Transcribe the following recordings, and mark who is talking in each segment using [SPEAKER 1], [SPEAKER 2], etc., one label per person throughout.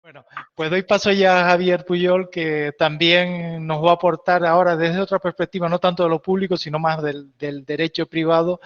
[SPEAKER 1] Bueno, pues doy paso ya a Javier Puyol, que también nos va a aportar ahora desde otra perspectiva, no tanto de lo público, sino más del derecho privado,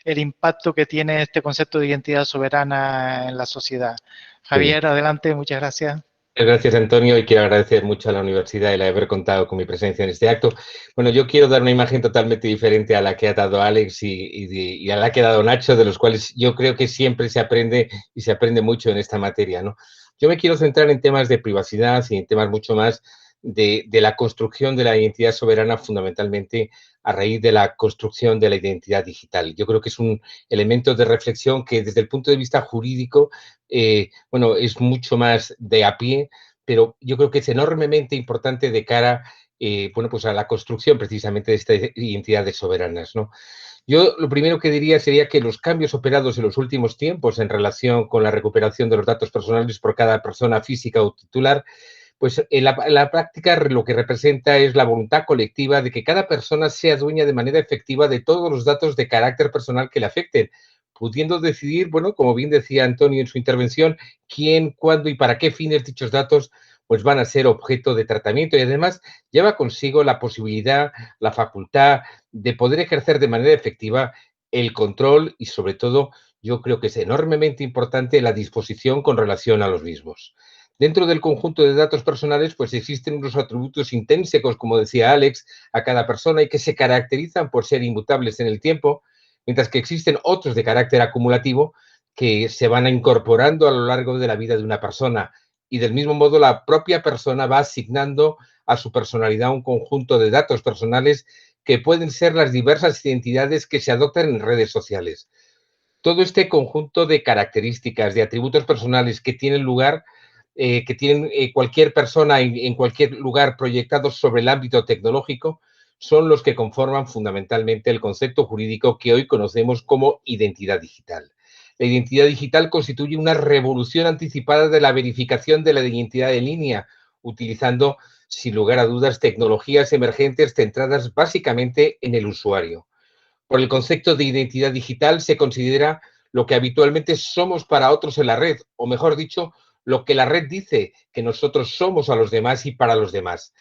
[SPEAKER 1] el impacto que tiene este concepto de identidad soberana en la sociedad.
[SPEAKER 2] Sí.
[SPEAKER 1] Javier, adelante, muchas gracias.
[SPEAKER 2] Gracias, Antonio, y quiero agradecer mucho a la universidad el haber contado con mi presencia en este acto. Bueno, yo quiero dar una imagen totalmente diferente a la que ha dado Alex y a la que ha dado Nacho, de los cuales yo creo que siempre se aprende y se aprende mucho en esta materia, ¿no? Yo me quiero centrar en temas de privacidad y en temas mucho más de la construcción de la identidad soberana, fundamentalmente a raíz de la construcción de la identidad digital. Yo creo que es un elemento de reflexión que desde el punto de vista jurídico, bueno, es mucho más de a pie, pero yo creo que es enormemente importante de cara, bueno, pues a la construcción precisamente de estas identidades soberanas, ¿no? Yo lo primero que diría sería que los cambios operados en los últimos tiempos en relación con la recuperación de los datos personales por cada persona física o titular, pues en la práctica lo que representa es la voluntad colectiva de que cada persona sea dueña de manera efectiva de todos los datos de carácter personal que le afecten, pudiendo decidir, bueno, como bien decía Antonio en su intervención, quién, cuándo y para qué fines dichos datos pues van a ser objeto de tratamiento y además lleva consigo la posibilidad, la facultad de poder ejercer de manera efectiva el control y sobre todo yo creo que es enormemente importante la disposición con relación a los mismos. Dentro del conjunto de datos personales, pues existen unos atributos intrínsecos, como decía Alex, a cada persona y que se caracterizan por ser inmutables en el tiempo, mientras que existen otros de carácter acumulativo que se van incorporando a lo largo de la vida de una persona. Y del mismo modo, la propia persona va asignando a su personalidad un conjunto de datos personales que pueden ser las diversas identidades que se adoptan en redes sociales. Todo este conjunto de características, de atributos personales que tienen lugar, que tienen cualquier persona en cualquier lugar proyectados sobre el ámbito tecnológico, son los que conforman fundamentalmente el concepto jurídico que hoy conocemos como identidad digital. La identidad digital constituye una revolución anticipada de la verificación de la identidad en línea, utilizando, sin lugar a dudas, tecnologías emergentes centradas básicamente en el usuario. Por el concepto de identidad digital se considera lo que habitualmente somos para otros en la red, o mejor dicho, lo que la red dice que nosotros somos a los demás y para los demás.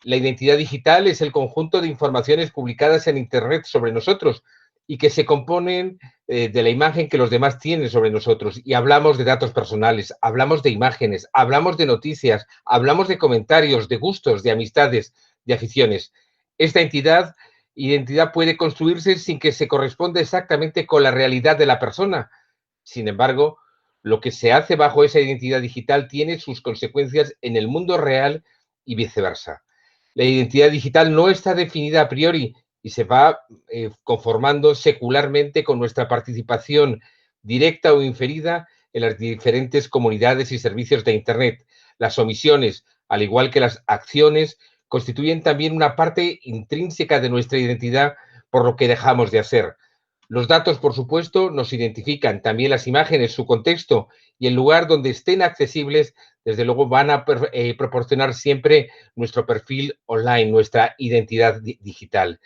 [SPEAKER 2] La identidad digital es el conjunto de informaciones publicadas en Internet sobre nosotros y que se componen de la imagen que los demás tienen sobre nosotros. Y hablamos de datos personales, hablamos de imágenes, hablamos de noticias, hablamos de comentarios, de gustos, de amistades, de aficiones. Esta identidad puede construirse sin que se corresponda exactamente con la realidad de la persona. Sin embargo, lo que se hace bajo esa identidad digital tiene sus consecuencias en el mundo real y viceversa. La identidad digital no está definida a priori y se va conformando secularmente con nuestra participación directa o inferida en las diferentes comunidades y servicios de Internet. Las omisiones, al igual que las acciones, constituyen también una parte intrínseca de nuestra identidad por lo que dejamos de hacer. Los datos, por supuesto, nos identifican, también las imágenes, su contexto y el lugar donde estén accesibles, desde luego van a proporcionar siempre nuestro perfil online, nuestra identidad digital.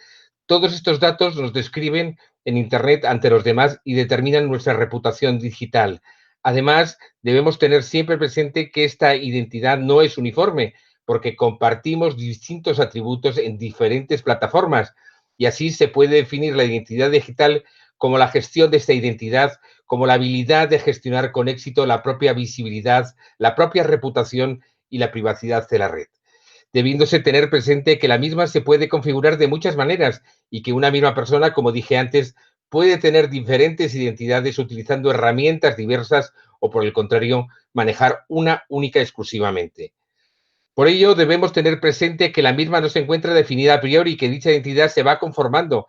[SPEAKER 2] Todos estos datos nos describen en Internet ante los demás y determinan nuestra reputación digital. Además, debemos tener siempre presente que esta identidad no es uniforme, porque compartimos distintos atributos en diferentes plataformas y así se puede definir la identidad digital como la gestión de esta identidad, como la habilidad de gestionar con éxito la propia visibilidad, la propia reputación y la privacidad de la red, debiéndose tener presente que la misma se puede configurar de muchas maneras y que una misma persona, como dije antes, puede tener diferentes identidades utilizando herramientas diversas o, por el contrario, manejar una única exclusivamente. Por ello, debemos tener presente que la misma no se encuentra definida a priori y que dicha identidad se va conformando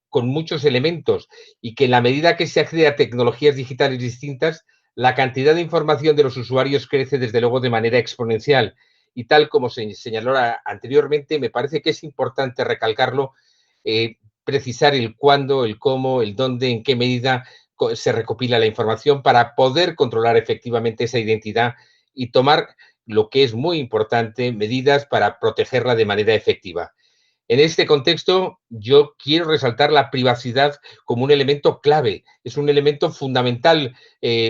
[SPEAKER 2] con muchos elementos y que en la medida que se accede a tecnologías digitales distintas, la cantidad de información de los usuarios crece desde luego de manera exponencial. Y tal como se señaló anteriormente, me parece que es importante recalcarlo, precisar el cuándo, el cómo, el dónde, en qué medida se recopila la información para poder controlar efectivamente esa identidad y tomar, lo que es muy importante, medidas para protegerla de manera efectiva. En este contexto, yo quiero resaltar la privacidad como un elemento clave, es un elemento fundamental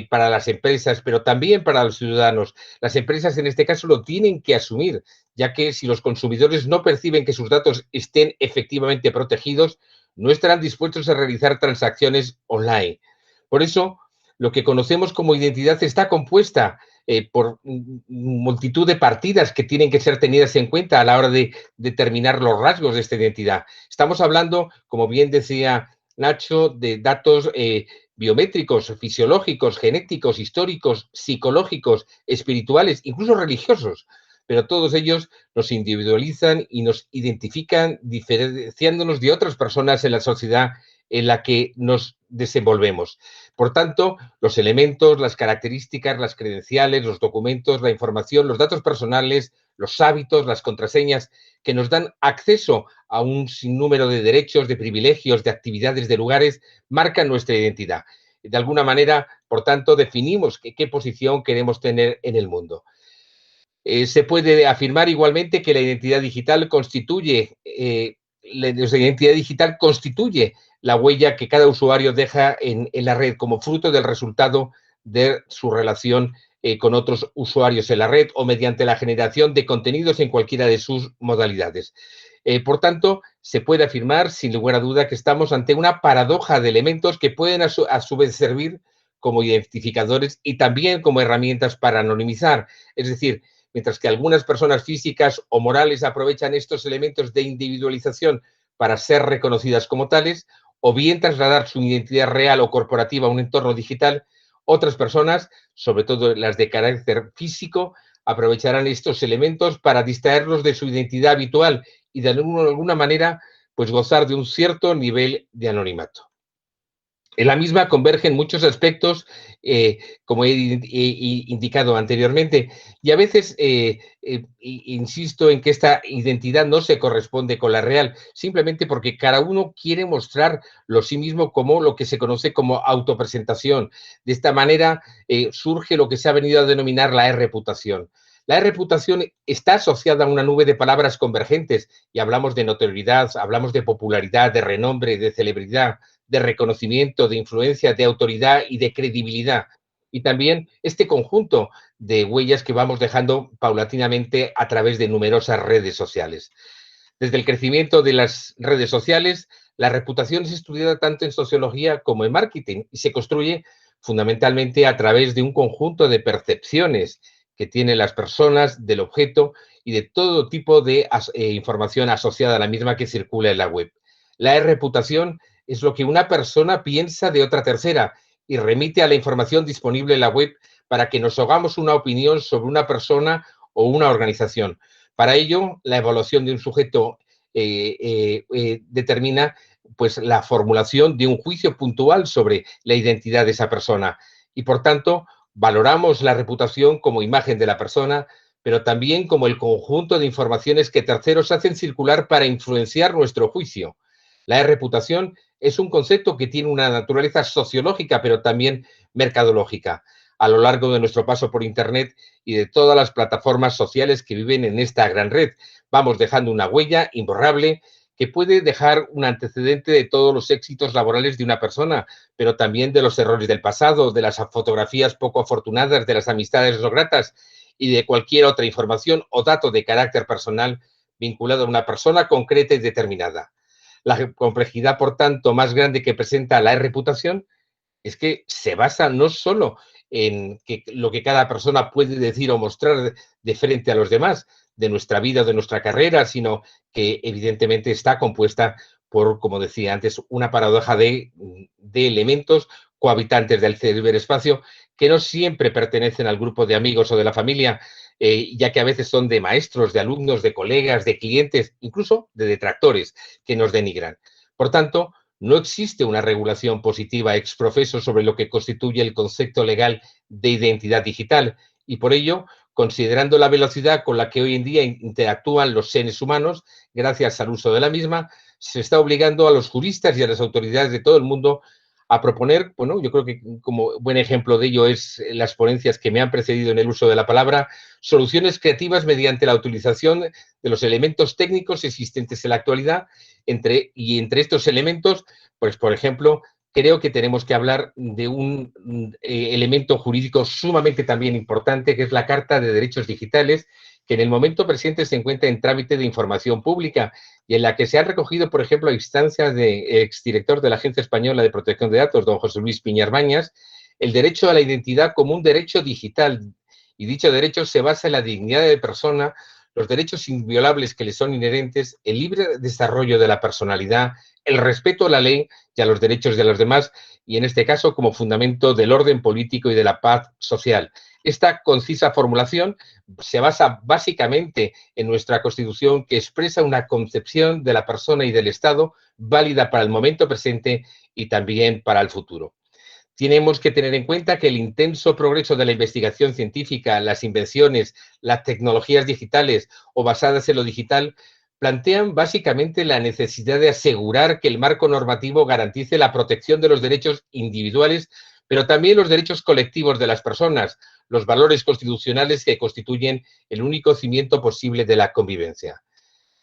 [SPEAKER 2] para las empresas, pero también para los ciudadanos. Las empresas en este caso lo tienen que asumir, ya que si los consumidores no perciben que sus datos estén efectivamente protegidos, no estarán dispuestos a realizar transacciones online. Por eso, lo que conocemos como identidad está compuesta por multitud de partidas que tienen que ser tenidas en cuenta a la hora de determinar los rasgos de esta identidad. Estamos hablando, como bien decía Nacho, de datos biométricos, fisiológicos, genéticos, históricos, psicológicos, espirituales, incluso religiosos, pero todos ellos nos individualizan y nos identifican diferenciándonos de otras personas en la sociedad en la que nos desenvolvemos. Por tanto, los elementos, las características, las credenciales, los documentos, la información, los datos personales, los hábitos, las contraseñas que nos dan acceso a un sinnúmero de derechos, de privilegios, de actividades, de lugares, marcan nuestra identidad. De alguna manera, por tanto, definimos qué posición queremos tener en el mundo. Se puede afirmar igualmente que la identidad digital constituye la huella que cada usuario deja en la red como fruto del resultado de su relación con otros usuarios en la red o mediante la generación de contenidos en cualquiera de sus modalidades. Por tanto, se puede afirmar sin lugar a duda que estamos ante una paradoja de elementos que pueden a su vez servir como identificadores y también como herramientas para anonimizar. Es decir, mientras que algunas personas físicas o morales aprovechan estos elementos de individualización para ser reconocidas como tales, o bien trasladar su identidad real o corporativa a un entorno digital, otras personas, sobre todo las de carácter físico, aprovecharán estos elementos para distraerlos de su identidad habitual y de alguna manera pues gozar de un cierto nivel de anonimato. En la misma convergen muchos aspectos, como he indicado anteriormente, y a veces insisto en que esta identidad no se corresponde con la real, simplemente porque cada uno quiere mostrar lo sí mismo como lo que se conoce como autopresentación. De esta manera surge lo que se ha venido a denominar la reputación. La reputación está asociada a una nube de palabras convergentes y hablamos de notoriedad, hablamos de popularidad, de renombre, de celebridad, de reconocimiento, de influencia, de autoridad y de credibilidad. Y también este conjunto de huellas que vamos dejando paulatinamente a través de numerosas redes sociales. Desde el crecimiento de las redes sociales, la reputación es estudiada tanto en sociología como en marketing y se construye fundamentalmente a través de un conjunto de percepciones que tienen las personas del objeto y de todo tipo de información asociada a la misma que circula en la web. La reputación es lo que una persona piensa de otra tercera y remite a la información disponible en la web para que nos hagamos una opinión sobre una persona o una organización. Para ello, la evaluación de un sujeto determina pues, la formulación de un juicio puntual sobre la identidad de esa persona y, por tanto, valoramos la reputación como imagen de la persona, pero también como el conjunto de informaciones que terceros hacen circular para influenciar nuestro juicio. La reputación es un concepto que tiene una naturaleza sociológica, pero también mercadológica. A lo largo de nuestro paso por Internet y de todas las plataformas sociales que viven en esta gran red, vamos dejando una huella imborrable que puede dejar un antecedente de todos los éxitos laborales de una persona, pero también de los errores del pasado, de las fotografías poco afortunadas, de las amistades no gratas y de cualquier otra información o dato de carácter personal vinculado a una persona concreta y determinada. La complejidad, por tanto, más grande que presenta la reputación es que se basa no solo en lo que cada persona puede decir o mostrar de frente a los demás, de nuestra vida o de nuestra carrera, sino que evidentemente está compuesta por, como decía antes, una paradoja de elementos cohabitantes del ciberespacio que no siempre pertenecen al grupo de amigos o de la familia, ya que a veces son de maestros, de alumnos, de colegas, de clientes, incluso de detractores que nos denigran. Por tanto, no existe una regulación positiva ex profeso sobre lo que constituye el concepto legal de identidad digital y por ello, considerando la velocidad con la que hoy en día interactúan los seres humanos, gracias al uso de la misma, se está obligando a los juristas y a las autoridades de todo el mundo a proponer, bueno, yo creo que como buen ejemplo de ello es las ponencias que me han precedido en el uso de la palabra, soluciones creativas mediante la utilización de los elementos técnicos existentes en la actualidad, entre estos elementos, pues por ejemplo, creo que tenemos que hablar de un elemento jurídico sumamente también importante, que es la Carta de Derechos Digitales, que en el momento presente se encuentra en trámite de información pública y en la que se han recogido, por ejemplo, a instancias del exdirector de la Agencia Española de Protección de Datos, don José Luis Piñar Bañas, el derecho a la identidad como un derecho digital. Y dicho derecho se basa en la dignidad de la persona, los derechos inviolables que le son inherentes, el libre desarrollo de la personalidad, el respeto a la ley y a los derechos de los demás, y en este caso como fundamento del orden político y de la paz social. Esta concisa formulación se basa básicamente en nuestra Constitución, que expresa una concepción de la persona y del Estado válida para el momento presente y también para el futuro. Tenemos que tener en cuenta que el intenso progreso de la investigación científica, las invenciones, las tecnologías digitales o basadas en lo digital plantean básicamente la necesidad de asegurar que el marco normativo garantice la protección de los derechos individuales, pero también los derechos colectivos de las personas, los valores constitucionales que constituyen el único cimiento posible de la convivencia.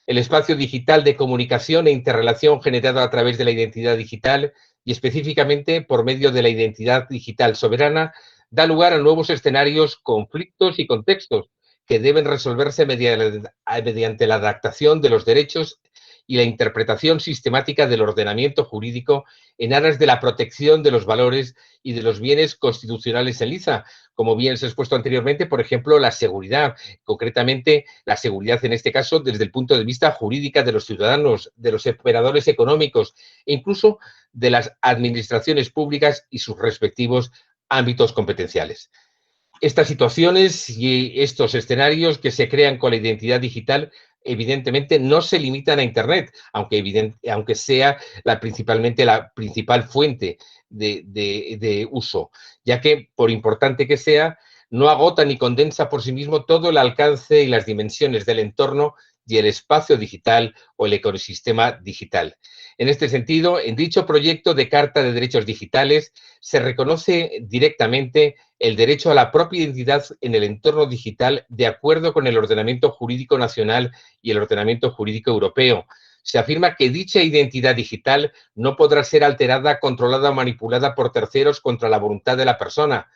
[SPEAKER 2] El espacio digital de comunicación e interrelación generado a través de la identidad digital y específicamente por medio de la identidad digital soberana da lugar a nuevos escenarios, conflictos y contextos que deben resolverse mediante la adaptación de los derechos y la interpretación sistemática del ordenamiento jurídico en aras de la protección de los valores y de los bienes constitucionales en liza, como bien se ha expuesto anteriormente, por ejemplo, la seguridad, concretamente la seguridad en este caso desde el punto de vista jurídico de los ciudadanos, de los operadores económicos e incluso de las administraciones públicas y sus respectivos ámbitos competenciales. Estas situaciones y estos escenarios que se crean con la identidad digital evidentemente no se limitan a Internet, aunque sea principalmente la principal fuente de uso, ya que, por importante que sea, no agota ni condensa por sí mismo todo el alcance y las dimensiones del entorno y el espacio digital o el ecosistema digital. En este sentido, en dicho proyecto de Carta de Derechos Digitales se reconoce directamente el derecho a la propia identidad en el entorno digital de acuerdo con el ordenamiento jurídico nacional y el ordenamiento jurídico europeo. Se afirma que dicha identidad digital no podrá ser alterada, controlada o manipulada por terceros contra la voluntad de la persona,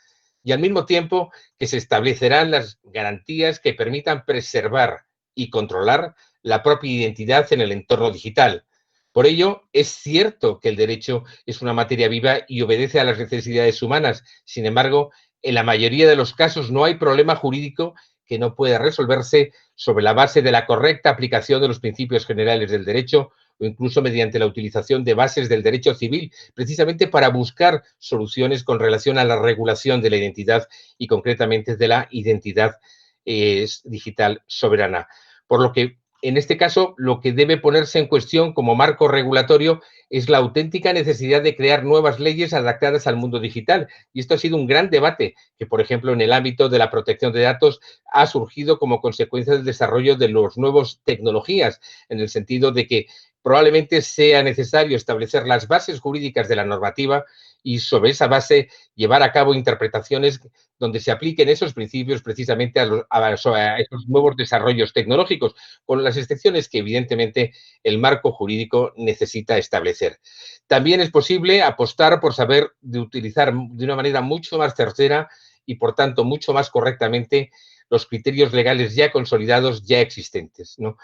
[SPEAKER 2] y al mismo tiempo que se establecerán las garantías que permitan preservar y controlar la propia identidad en el entorno digital. Por ello, es cierto que el derecho es una materia viva y obedece a las necesidades humanas. Sin embargo, en la mayoría de los casos no hay problema jurídico que no pueda resolverse sobre la base de la correcta aplicación de los principios generales del derecho o incluso mediante la utilización de bases del derecho civil, precisamente para buscar soluciones con relación a la regulación de la identidad y concretamente de la identidad digital soberana. Por lo que, en este caso, lo que debe ponerse en cuestión como marco regulatorio es la auténtica necesidad de crear nuevas leyes adaptadas al mundo digital. Y esto ha sido un gran debate que, por ejemplo, en el ámbito de la protección de datos ha surgido como consecuencia del desarrollo de las nuevas tecnologías, en el sentido de que probablemente sea necesario establecer las bases jurídicas de la normativa y sobre esa base llevar a cabo interpretaciones donde se apliquen esos principios precisamente a esos nuevos desarrollos tecnológicos, con las excepciones que evidentemente el marco jurídico necesita establecer. También es posible apostar por saber de utilizar de una manera mucho más certera y, por tanto, mucho más correctamente los criterios legales ya consolidados, ya existentes, ¿no?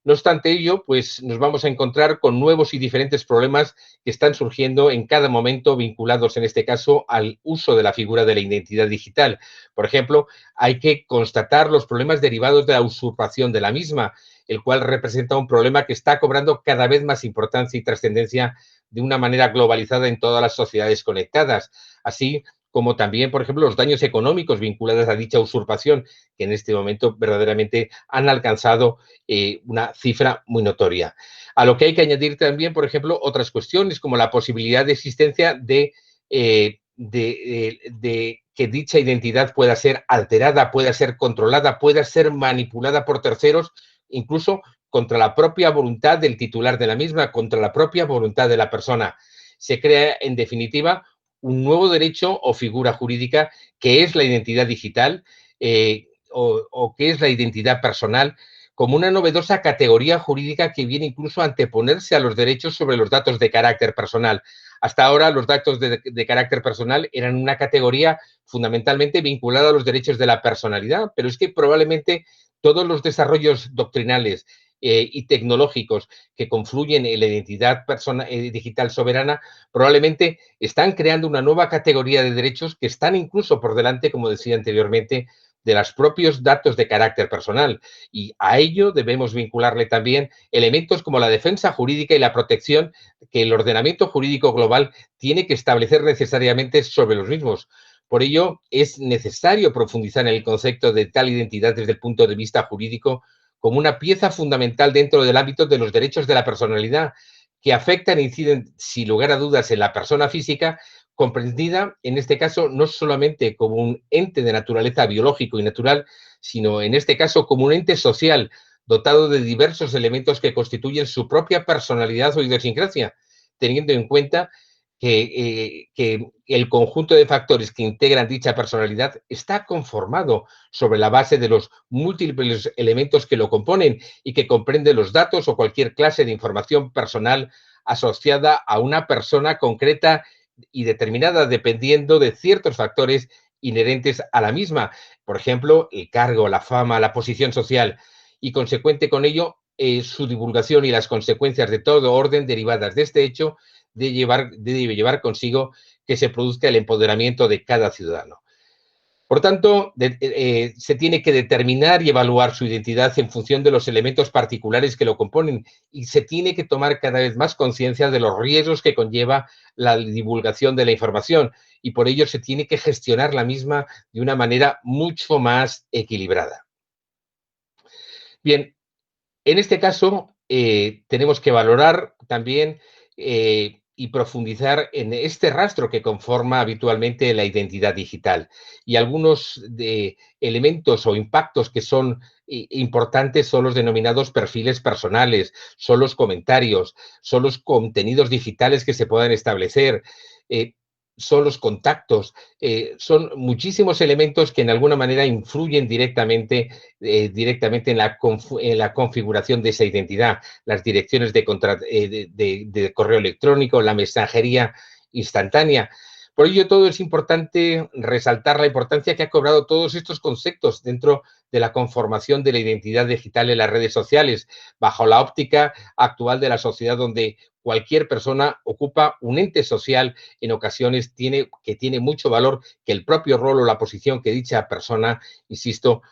[SPEAKER 2] No obstante ello, pues nos vamos a encontrar con nuevos y diferentes problemas que están surgiendo en cada momento vinculados, en este caso, al uso de la figura de la identidad digital. Por ejemplo, hay que constatar los problemas derivados de la usurpación de la misma, el cual representa un problema que está cobrando cada vez más importancia y trascendencia de una manera globalizada en todas las sociedades conectadas. Así como también, por ejemplo, los daños económicos vinculados a dicha usurpación, que en este momento verdaderamente han alcanzado una cifra muy notoria. A lo que hay que añadir también, por ejemplo, otras cuestiones como la posibilidad de existencia de que dicha identidad pueda ser alterada, pueda ser controlada, pueda ser manipulada por terceros, incluso contra la propia voluntad del titular de la misma, contra la propia voluntad de la persona. se crea, en definitiva, un nuevo derecho o figura jurídica que es la identidad digital o que es la identidad personal, como una novedosa categoría jurídica que viene incluso a anteponerse a los derechos sobre los datos de carácter personal. Hasta ahora los datos de carácter personal eran una categoría fundamentalmente vinculada a los derechos de la personalidad, pero es que probablemente todos los desarrollos doctrinales y tecnológicos que confluyen en la identidad digital soberana probablemente están creando una nueva categoría de derechos que están incluso por delante, como decía anteriormente, de los propios datos de carácter personal. Y a ello debemos vincularle también elementos como la defensa jurídica y la protección que el ordenamiento jurídico global tiene que establecer necesariamente sobre los mismos. Por ello, es necesario profundizar en el concepto de tal identidad desde el punto de vista jurídico como una pieza fundamental dentro del ámbito de los derechos de la personalidad, que afectan e inciden, sin lugar a dudas, en la persona física, comprendida, en este caso, no solamente como un ente de naturaleza biológico y natural, sino, en este caso, como un ente social, dotado de diversos elementos que constituyen su propia personalidad o idiosincrasia, teniendo en cuenta que el conjunto de factores que integran dicha personalidad está conformado sobre la base de los múltiples elementos que lo componen y que comprende los datos o cualquier clase de información personal asociada a una persona concreta y determinada dependiendo de ciertos factores inherentes a la misma. Por ejemplo, el cargo, la fama, la posición social y consecuente con ello su divulgación y las consecuencias de todo orden derivadas de este hecho debe llevar consigo que se produzca el empoderamiento de cada ciudadano. Por tanto, se tiene que determinar y evaluar su identidad en función de los elementos particulares que lo componen y se tiene que tomar cada vez más conciencia de los riesgos que conlleva la divulgación de la información y por ello se tiene que gestionar la misma de una manera mucho más equilibrada. Bien, en este caso tenemos que valorar también y profundizar en este rastro que conforma habitualmente la identidad digital y algunos de elementos o impactos que son importantes son los denominados perfiles personales, son los comentarios, son los contenidos digitales que se puedan establecer, eh, son los contactos, son muchísimos elementos que en alguna manera influyen directamente en la configuración de esa identidad, las direcciones de correo electrónico, la mensajería instantánea. Por ello, todo es importante resaltar la importancia que ha cobrado todos estos conceptos dentro de la conformación de la identidad digital en las redes sociales, bajo la óptica actual de la sociedad donde cualquier persona ocupa un ente social, en ocasiones que tiene mucho valor que el propio rol o la posición que dicha persona, insisto,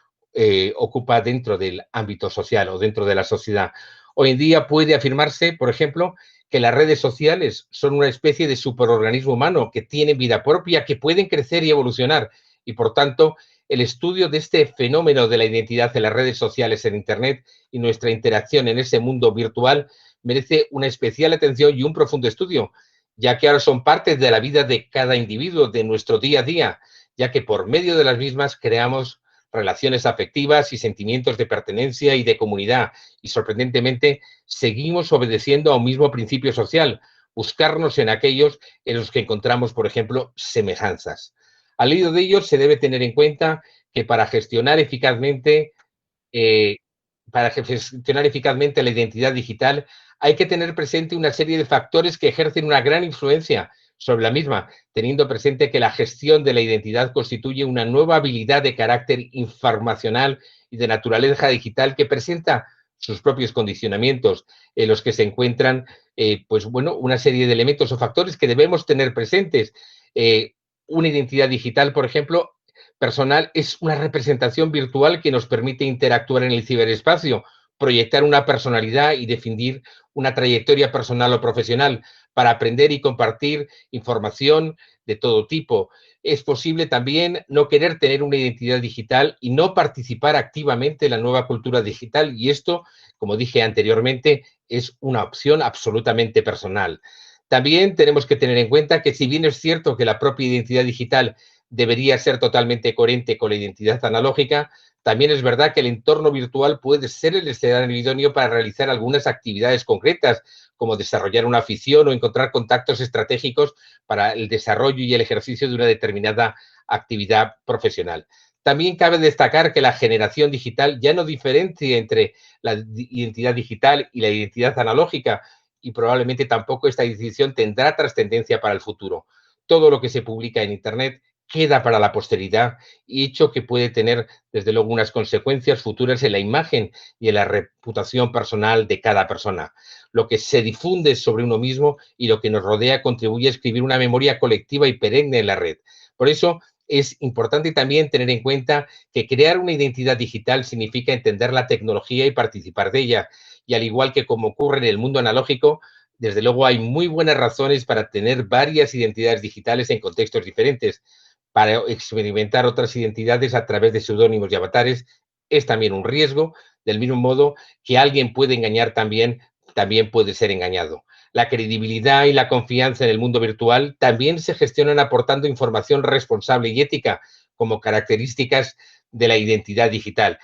[SPEAKER 2] ocupa dentro del ámbito social o dentro de la sociedad. Hoy en día puede afirmarse, por ejemplo, que las redes sociales son una especie de superorganismo humano que tienen vida propia, que pueden crecer y evolucionar. Y, por tanto, el estudio de este fenómeno de la identidad en las redes sociales, en Internet y nuestra interacción en ese mundo virtual merece una especial atención y un profundo estudio, ya que ahora son parte de la vida de cada individuo, de nuestro día a día, ya que por medio de las mismas creamos relaciones afectivas y sentimientos de pertenencia y de comunidad. Y sorprendentemente, seguimos obedeciendo a un mismo principio social, buscarnos en aquellos en los que encontramos, por ejemplo, semejanzas. Al hilo de ello, se debe tener en cuenta que eh, para gestionar eficazmente la identidad digital, hay que tener presente una serie de factores que ejercen una gran influencia sobre la misma, teniendo presente que la gestión de la identidad constituye una nueva habilidad de carácter informacional y de naturaleza digital que presenta sus propios condicionamientos en los que se encuentran, pues bueno, una serie de elementos o factores que debemos tener presentes. Una identidad digital, por ejemplo, personal, es una representación virtual que nos permite interactuar en el ciberespacio, proyectar una personalidad y definir una trayectoria personal o profesional para aprender y compartir información de todo tipo. Es posible también no querer tener una identidad digital y no participar activamente en la nueva cultura digital. Y esto, como dije anteriormente, es una opción absolutamente personal. También tenemos que tener en cuenta que si bien es cierto que la propia identidad digital debería ser totalmente coherente con la identidad analógica, también es verdad que el entorno virtual puede ser el escenario idóneo para realizar algunas actividades concretas, como desarrollar una afición o encontrar contactos estratégicos para el desarrollo y el ejercicio de una determinada actividad profesional. También cabe destacar que la generación digital ya no diferencia entre la identidad digital y la identidad analógica, y probablemente tampoco esta decisión tendrá trascendencia para el futuro. Todo lo que se publica en Internet queda para la posteridad, y hecho que puede tener, desde luego, unas consecuencias futuras en la imagen y en la reputación personal de cada persona. Lo que se difunde sobre uno mismo y lo que nos rodea contribuye a escribir una memoria colectiva y perenne en la red. Por eso, es importante también tener en cuenta que crear una identidad digital significa entender la tecnología y participar de ella. Y al igual que como ocurre en el mundo analógico, desde luego hay muy buenas razones para tener varias identidades digitales en contextos diferentes. Para experimentar otras identidades a través de seudónimos y avatares es también un riesgo, del mismo modo que alguien puede engañar también puede ser engañado. La credibilidad y la confianza en el mundo virtual también se gestionan aportando información responsable y ética como características de la identidad digital.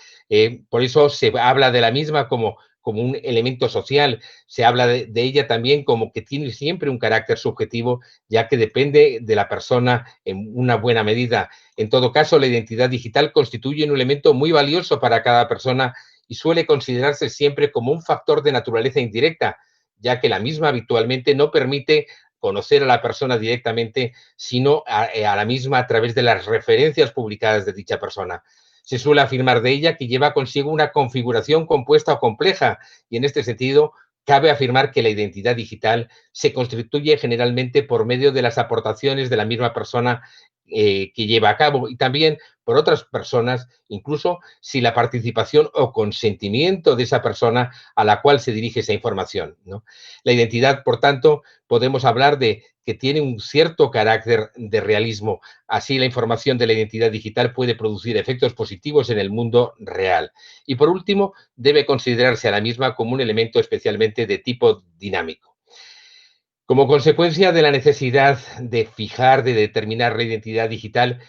[SPEAKER 2] Por eso se habla de la misma como un elemento social, se habla de ella también como que tiene siempre un carácter subjetivo, ya que depende de la persona en una buena medida. En todo caso, la identidad digital constituye un elemento muy valioso para cada persona y suele considerarse siempre como un factor de naturaleza indirecta, ya que la misma habitualmente no permite conocer a la persona directamente, sino a la misma a través de las referencias publicadas de dicha persona. Se suele afirmar de ella que lleva consigo una configuración compuesta o compleja, y en este sentido cabe afirmar que la identidad digital se constituye generalmente por medio de las aportaciones de la misma persona que lleva a cabo, y también por otras personas, incluso si la participación o consentimiento de esa persona a la cual se dirige esa información, ¿no? La identidad, por tanto, podemos hablar de que tiene un cierto carácter de realismo. Así, la información de la identidad digital puede producir efectos positivos en el mundo real. Y por último, debe considerarse a la misma como un elemento especialmente de tipo dinámico. Como consecuencia de la necesidad de fijar, de determinar la identidad digital,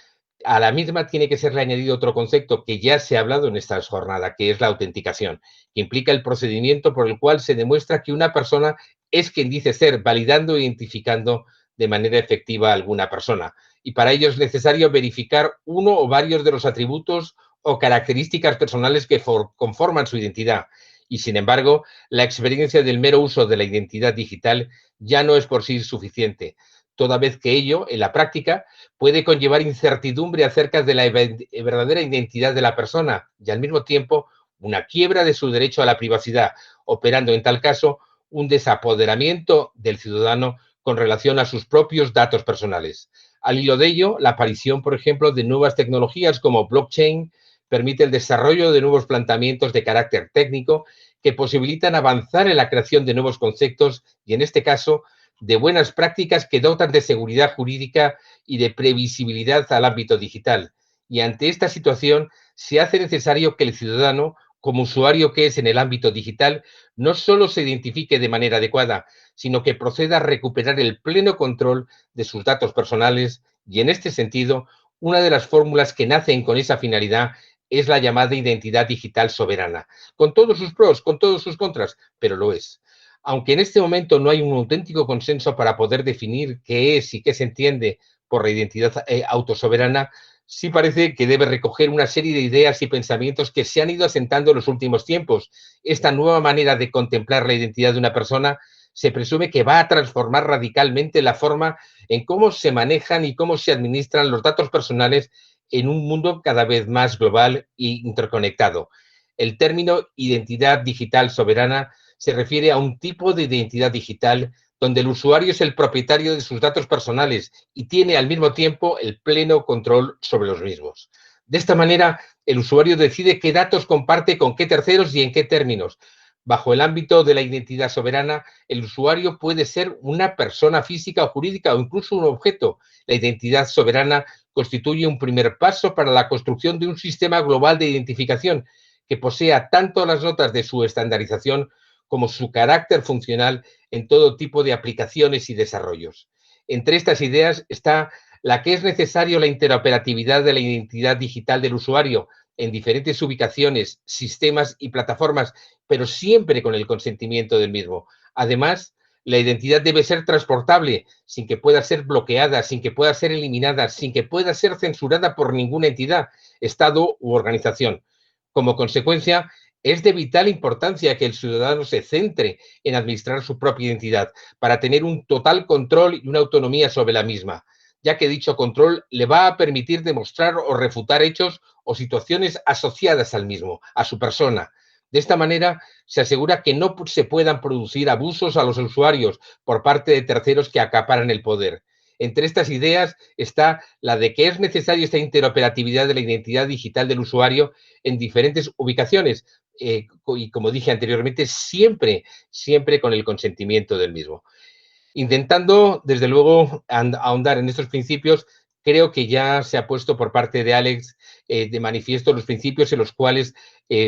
[SPEAKER 2] a la misma tiene que serle añadido otro concepto que ya se ha hablado en esta jornada, que es la autenticación, que implica el procedimiento por el cual se demuestra que una persona es quien dice ser, validando e identificando de manera efectiva a alguna persona. Y para ello es necesario verificar uno o varios de los atributos o características personales que conforman su identidad. Y sin embargo, la experiencia del mero uso de la identidad digital ya no es por sí suficiente, toda vez que ello, en la práctica, puede conllevar incertidumbre acerca de la verdadera identidad de la persona y, al mismo tiempo, una quiebra de su derecho a la privacidad, operando en tal caso un desapoderamiento del ciudadano con relación a sus propios datos personales. Al hilo de ello, la aparición, por ejemplo, de nuevas tecnologías como blockchain permite el desarrollo de nuevos planteamientos de carácter técnico que posibilitan avanzar en la creación de nuevos conceptos y, en este caso, de buenas prácticas que dotan de seguridad jurídica y de previsibilidad al ámbito digital. Y ante esta situación, se hace necesario que el ciudadano, como usuario que es en el ámbito digital, no solo se identifique de manera adecuada, sino que proceda a recuperar el pleno control de sus datos personales. Y en este sentido, una de las fórmulas que nacen con esa finalidad es la llamada identidad digital soberana, con todos sus pros, con todos sus contras, pero lo es. Aunque en este momento no hay un auténtico consenso para poder definir qué es y qué se entiende por la identidad autosoberana, sí parece que debe recoger una serie de ideas y pensamientos que se han ido asentando en los últimos tiempos. Esta nueva manera de contemplar la identidad de una persona se presume que va a transformar radicalmente la forma en cómo se manejan y cómo se administran los datos personales en un mundo cada vez más global e interconectado. El término identidad digital soberana se refiere a un tipo de identidad digital donde el usuario es el propietario de sus datos personales y tiene al mismo tiempo el pleno control sobre los mismos. De esta manera, el usuario decide qué datos comparte con qué terceros y en qué términos. Bajo el ámbito de la identidad soberana, el usuario puede ser una persona física o jurídica o incluso un objeto. La identidad soberana constituye un primer paso para la construcción de un sistema global de identificación que posea tanto las notas de su estandarización como su carácter funcional en todo tipo de aplicaciones y desarrollos. Entre estas ideas está la que es necesario la interoperatividad de la identidad digital del usuario en diferentes ubicaciones, sistemas y plataformas, pero siempre con el consentimiento del mismo. Además, la identidad debe ser transportable, sin que pueda ser bloqueada, sin que pueda ser eliminada, sin que pueda ser censurada por ninguna entidad, Estado u organización. Como consecuencia, es de vital importancia que el ciudadano se centre en administrar su propia identidad para tener un total control y una autonomía sobre la misma, ya que dicho control le va a permitir demostrar o refutar hechos o situaciones asociadas al mismo, a su persona. De esta manera, se asegura que no se puedan producir abusos a los usuarios por parte de terceros que acaparan el poder. Entre estas ideas está la de que es necesaria esta interoperatividad de la identidad digital del usuario en diferentes ubicaciones y, como dije anteriormente, siempre con el consentimiento del mismo. Intentando, desde luego, ahondar en estos principios, creo que ya se ha puesto por parte de Alex de manifiesto los principios en los cuales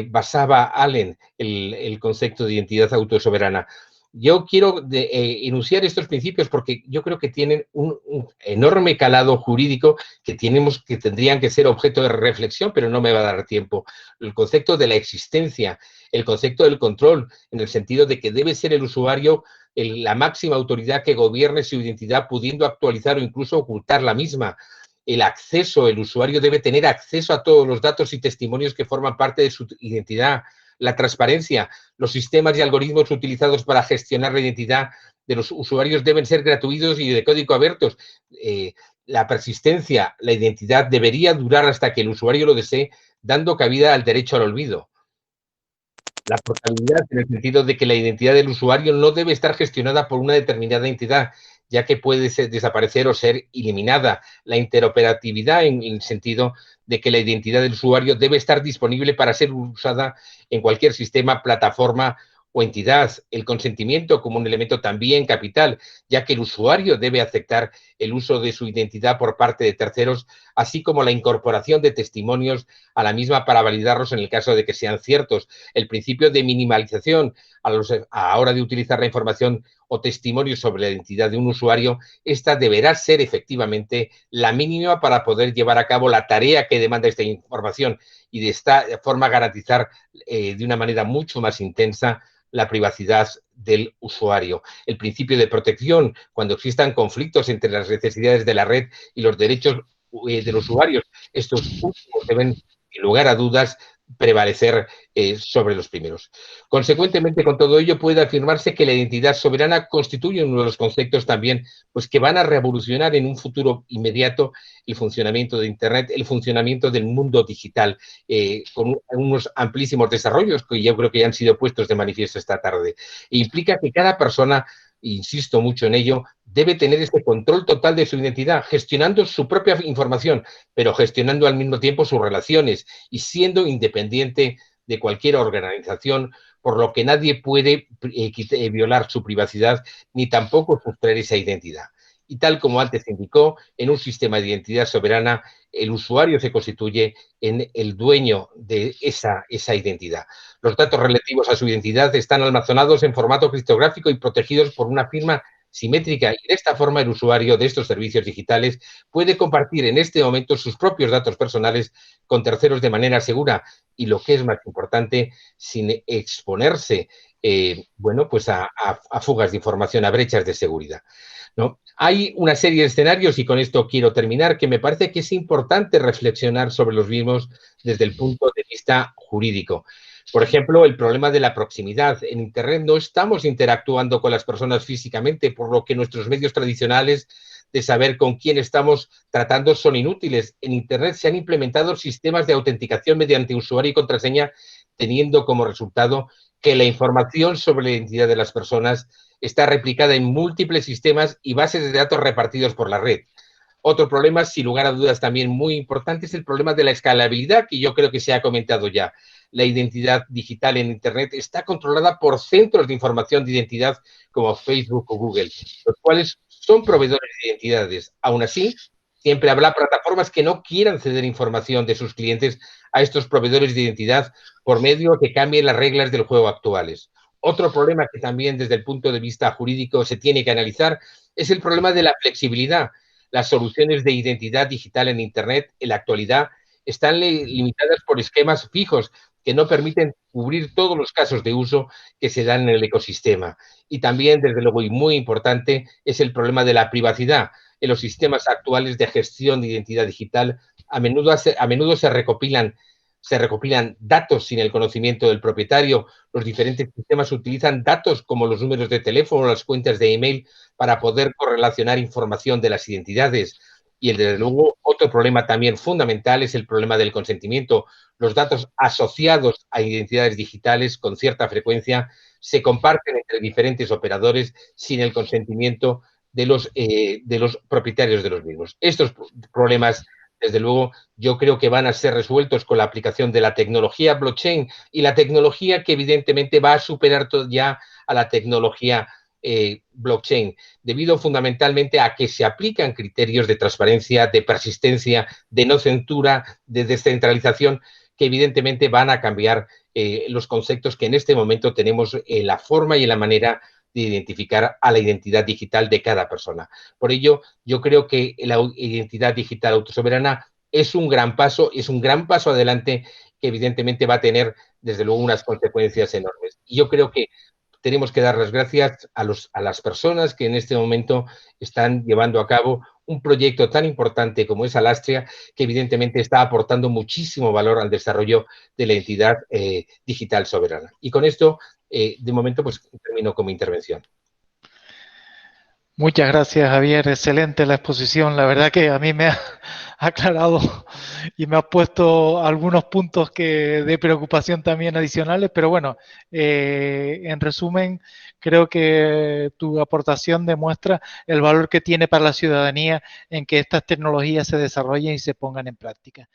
[SPEAKER 2] basaba Allen el concepto de identidad autosoberana. Yo quiero enunciar estos principios porque yo creo que tienen un enorme calado jurídico que tendrían que ser objeto de reflexión, pero no me va a dar tiempo. El concepto de la existencia, el concepto del control, en el sentido de que debe ser el usuario la máxima autoridad que gobierne su identidad, pudiendo actualizar o incluso ocultar la misma. El acceso, el usuario debe tener acceso a todos los datos y testimonios que forman parte de su identidad. La transparencia, los sistemas y algoritmos utilizados para gestionar la identidad de los usuarios deben ser gratuitos y de código abiertos. La persistencia, la identidad debería durar hasta que el usuario lo desee, dando cabida al derecho al olvido. La portabilidad, en el sentido de que la identidad del usuario no debe estar gestionada por una determinada entidad, ya que puede desaparecer o ser eliminada. La interoperatividad, en el sentido de que la identidad del usuario debe estar disponible para ser usada en cualquier sistema, plataforma o entidad. El consentimiento como un elemento también capital, ya que el usuario debe aceptar el uso de su identidad por parte de terceros, así como la incorporación de testimonios a la misma para validarlos en el caso de que sean ciertos. El principio de minimalización a la hora de utilizar la información o testimonios sobre la identidad de un usuario, esta deberá ser efectivamente la mínima para poder llevar a cabo la tarea que demanda esta información y de esta forma garantizar de una manera mucho más intensa la privacidad del usuario. El principio de protección, cuando existan conflictos entre las necesidades de la red y los derechos de los usuarios, estos últimos deben, sin lugar a dudas, prevalecer sobre los primeros. Consecuentemente, con todo ello, puede afirmarse que la identidad soberana constituye uno de los conceptos también pues, que van a revolucionar en un futuro inmediato el funcionamiento de Internet, el funcionamiento del mundo digital, con unos amplísimos desarrollos que yo creo que ya han sido puestos de manifiesto esta tarde. E implica que cada persona, insisto mucho en ello, debe tener este control total de su identidad, gestionando su propia información, pero gestionando al mismo tiempo sus relaciones y siendo independiente de cualquier organización, por lo que nadie puede violar su privacidad ni tampoco sustraer esa identidad. Y tal como antes indicó, en un sistema de identidad soberana, el usuario se constituye en el dueño de esa identidad. Los datos relativos a su identidad están almacenados en formato criptográfico y protegidos por una firma simétrica, y de esta forma el usuario de estos servicios digitales puede compartir en este momento sus propios datos personales con terceros de manera segura y, lo que es más importante, sin exponerse pues a fugas de información, a brechas de seguridad, ¿no? Hay una serie de escenarios, y con esto quiero terminar, que me parece que es importante reflexionar sobre los mismos desde el punto de vista jurídico. Por ejemplo, el problema de la proximidad. En Internet no estamos interactuando con las personas físicamente, por lo que nuestros medios tradicionales de saber con quién estamos tratando son inútiles. En Internet se han implementado sistemas de autenticación mediante usuario y contraseña, teniendo como resultado que la información sobre la identidad de las personas está replicada en múltiples sistemas y bases de datos repartidos por la red. Otro problema, sin lugar a dudas también muy importante, es el problema de la escalabilidad, que yo creo que se ha comentado ya. La identidad digital en Internet está controlada por centros de información de identidad como Facebook o Google, los cuales son proveedores de identidades. Aún así, siempre habrá plataformas que no quieran ceder información de sus clientes a estos proveedores de identidad por medio que cambien las reglas del juego actuales. Otro problema que también desde el punto de vista jurídico se tiene que analizar es el problema de la flexibilidad. las soluciones de identidad digital en Internet en la actualidad están limitadas por esquemas fijos que no permiten cubrir todos los casos de uso que se dan en el ecosistema. Y también, desde luego, y muy importante, es el problema de la privacidad. En los sistemas actuales de gestión de identidad digital, a menudo se recopilan datos sin el conocimiento del propietario. Los diferentes sistemas utilizan datos como los números de teléfono o las cuentas de email para poder correlacionar información de las identidades. Y, desde luego, otro problema también fundamental es el problema del consentimiento. Los datos asociados a identidades digitales con cierta frecuencia se comparten entre diferentes operadores sin el consentimiento de los propietarios de los mismos. Estos problemas, desde luego, yo creo que van a ser resueltos con la aplicación de la tecnología blockchain y la tecnología que evidentemente va a superar ya a la tecnología blockchain, debido fundamentalmente a que se aplican criterios de transparencia, de persistencia, de no censura, de descentralización, que evidentemente van a cambiar los conceptos que en este momento tenemos en la forma y en la manera de identificar a la identidad digital de cada persona. Por ello, yo creo que la identidad digital autosoberana es un gran paso adelante que evidentemente va a tener, desde luego, unas consecuencias enormes. Y yo creo que tenemos que dar las gracias a las personas que en este momento están llevando a cabo un proyecto tan importante como es Alastria, que evidentemente está aportando muchísimo valor al desarrollo de la entidad digital soberana. Y con esto, de momento, pues termino con mi intervención.
[SPEAKER 1] Muchas gracias, Javier. Excelente la exposición. La verdad que a mí me ha aclarado y me ha puesto algunos puntos de preocupación también adicionales, pero bueno, en resumen, creo que tu aportación demuestra el valor que tiene para la ciudadanía en que estas tecnologías se desarrollen y se pongan en práctica.